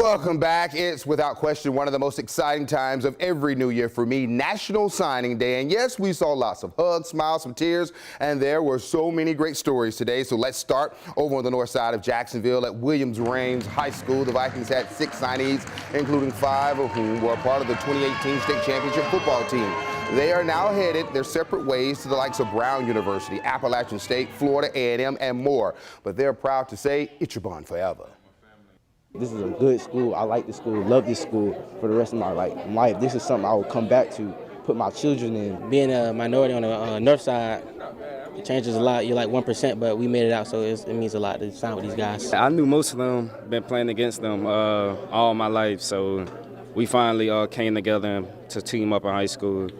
Welcome back. It's without question one of the most exciting times of every new year for me, National Signing Day. And yes, we saw lots of hugs, smiles, some tears, and there were so many great stories today. So let's start over on the north side of Jacksonville at Williams-Raines High School. The Vikings had 6 signees, including 5 of whom were a part of the 2018 state championship football team. They are now headed their separate ways to the likes of Brown University, Appalachian State, Florida A&M, and more. But they're proud to say, it's your bond forever. This is a good school. I like this school, love this school for the rest of my life. This is something I will come back to, put my children in. Being a minority on the north side, it changes a lot. You're like 1%, but we made it out, so it means a lot to sign with these guys. I knew most of them, been playing against them all my life, so we finally came together to team up in high school,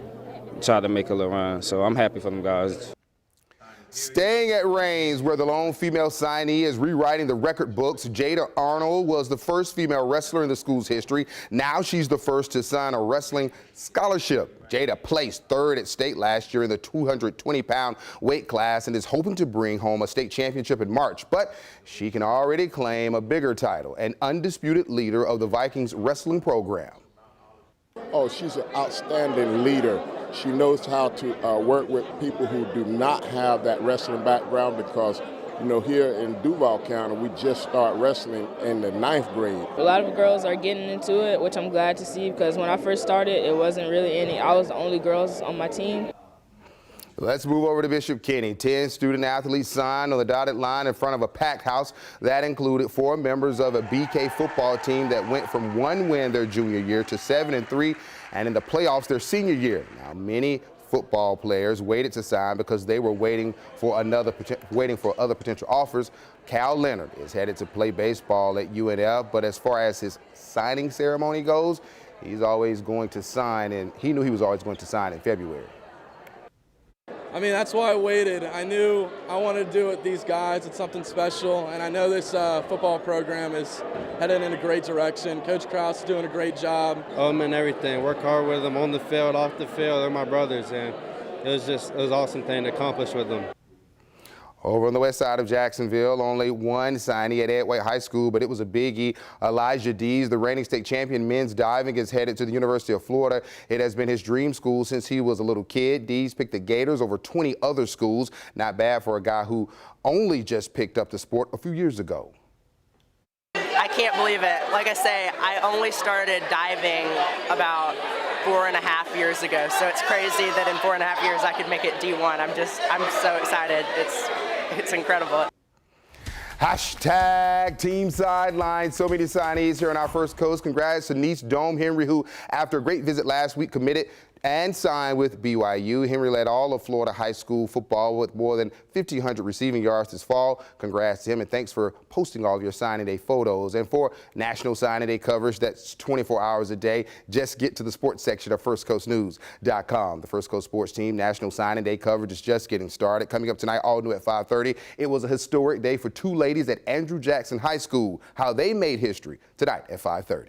try to make a little run. So I'm happy for them guys. Staying at Raines, where the lone female signee is rewriting the record books, Jada Arnold was the first female wrestler in the school's history. Now she's the first to sign a wrestling scholarship. Jada placed 3rd at state last year in the 220-pound weight class and is hoping to bring home a state championship in March. But she can already claim a bigger title, an undisputed leader of the Vikings wrestling program. Oh, she's an outstanding leader. She knows how to work with people who do not have that wrestling background because, you know, here in Duval County, we just start wrestling in the 9th grade. A lot of girls are getting into it, which I'm glad to see because when I first started, it wasn't really any. I was the only girls on my team. Let's move over to Bishop Kenny. 10 student athletes signed on the dotted line in front of a packed house. That included 4 members of a BK football team that went from 1 win their junior year to 7-3, and in the playoffs their senior year. Now, many football players waited to sign because they were waiting for other potential offers. Cal Leonard is headed to play baseball at UNF, but as far as his signing ceremony goes, he's always going to sign, and he knew he was always going to sign in February. I mean, that's why I waited. I knew I wanted to do it with these guys. It's something special, and I know this football program is headed in a great direction. Coach Krause is doing a great job. And everything. Work hard with them on the field, off the field. They're my brothers, and it was an awesome thing to accomplish with them. Over on the west side of Jacksonville, only 1 signee at Ed White High School, but it was a biggie. Elijah Dees, the reigning state champion men's diving, is headed to the University of Florida. It has been his dream school since he was a little kid. Dees picked the Gators over 20 other schools. Not bad for a guy who only just picked up the sport a few years ago. I can't believe it. Like I say, I only started diving about 4.5 years ago, so it's crazy that in 4.5 years I could make it D1. I'm so excited. It's incredible. Hashtag Team Sideline. So many signees here on our First Coast. Congrats to niece Dome Henry, who, after a great visit last week, committed and signed with BYU. Henry led all of Florida high school football with more than 1,500 receiving yards this fall. Congrats to him, and thanks for posting all of your signing day photos. And for National Signing Day coverage that's 24 hours a day, just get to the sports section of firstcoastnews.com. The First Coast sports team National Signing Day coverage is just getting started. Coming up tonight, all new at 5:30. It was a historic day for 2 ladies at Andrew Jackson High School. How they made history tonight at 5:30.